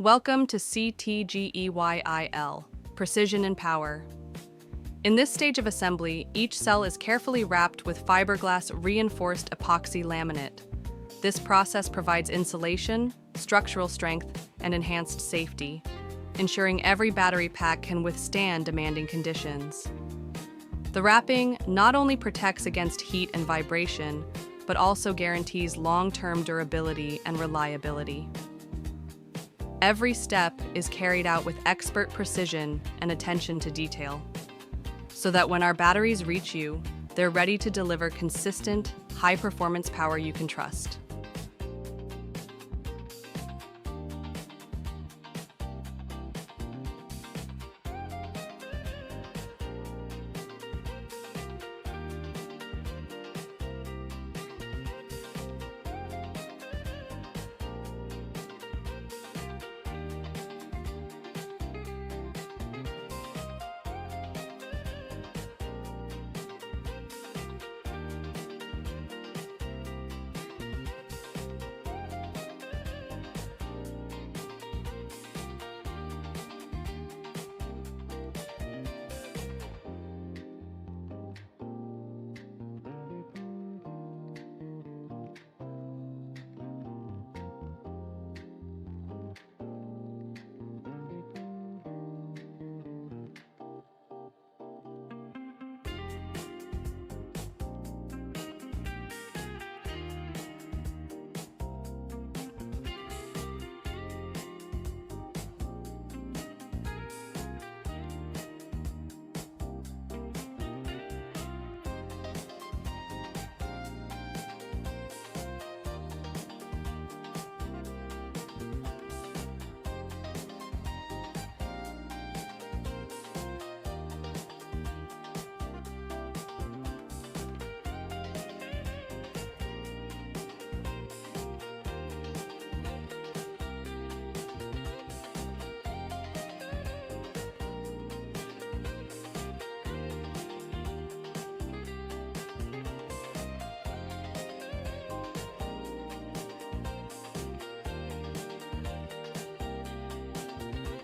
Welcome to CTG EYIL, Precision and Power. In this stage of assembly, each cell is carefully wrapped with fiberglass reinforced epoxy laminate. This process provides insulation, structural strength, and enhanced safety, ensuring every battery pack can withstand demanding conditions. The wrapping not only protects against heat and vibration, but also guarantees long-term durability and reliability. Every step is carried out with expert precision and attention to detail, so that when our batteries reach you, they're ready to deliver consistent, high-performance power you can trust.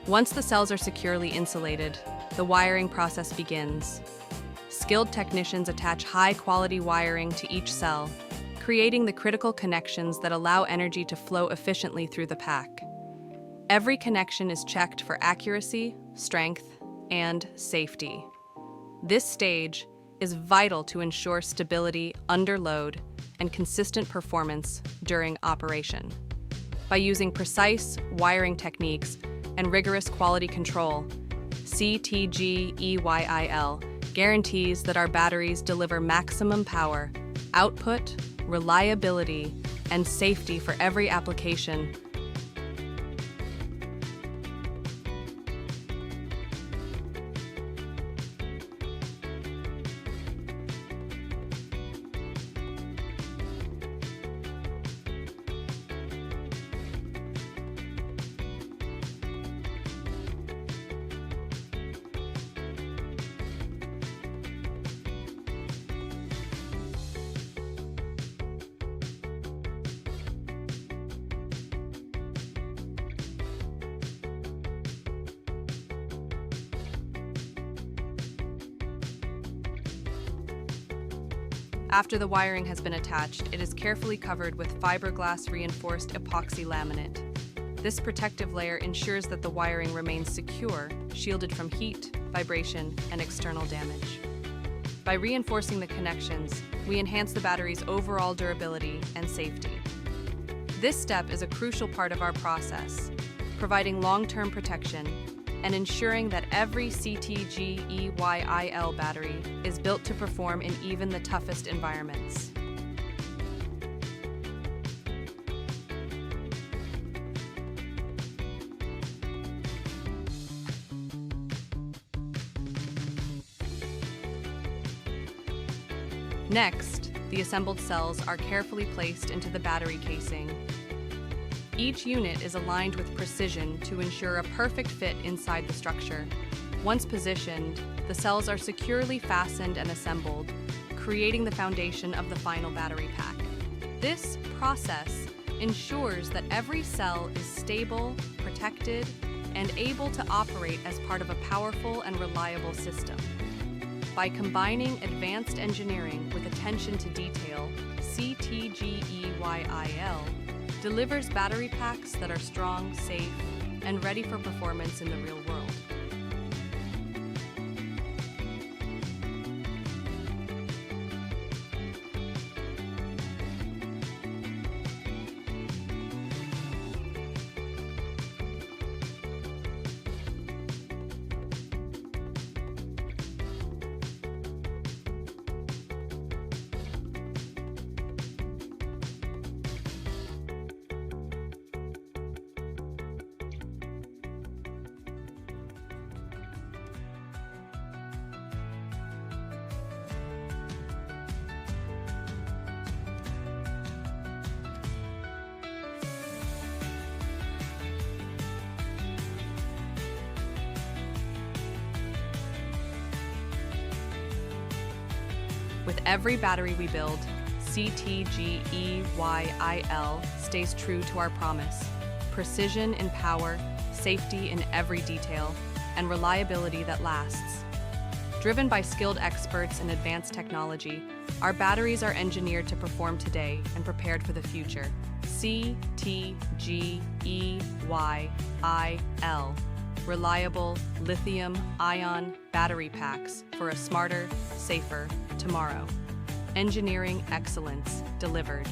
Once the cells are securely insulated, the wiring process begins. Skilled technicians attach high-quality wiring to each cell, creating the critical connections that allow energy to flow efficiently through the pack. Every connection is checked for accuracy, strength, and safety. This stage is vital to ensure stability under load and consistent performance during operation. By using precise wiring techniques and rigorous quality control, CTG EYIL guarantees that our batteries deliver maximum power, output, reliability, and safety for every application. After the wiring has been attached, it is carefully covered with fiberglass reinforced epoxy laminate. This protective layer ensures that the wiring remains secure, shielded from heat, vibration, and external damage. By reinforcing the connections, we enhance the battery's overall durability and safety. This step is a crucial part of our process, providing long-term protection and ensuring that every CTG EYIL battery is built to perform in even the toughest environments. Next, the assembled cells are carefully placed into the battery casing. Each unit is aligned with precision to ensure a perfect fit inside the structure. Once positioned, the cells are securely fastened and assembled, creating the foundation of the final battery pack. This process ensures that every cell is stable, protected, and able to operate as part of a powerful and reliable system. By combining advanced engineering with attention to detail, CTG EYIL delivers battery packs that are strong, safe, and ready for performance in the real world. With every battery we build, CTG EYIL stays true to our promise: precision in power, safety in every detail, and reliability that lasts. Driven by skilled experts and advanced technology, our batteries are engineered to perform today and prepared for the future. CTG EYIL. Reliable lithium-ion battery packs for a smarter, safer tomorrow. Engineering excellence delivered.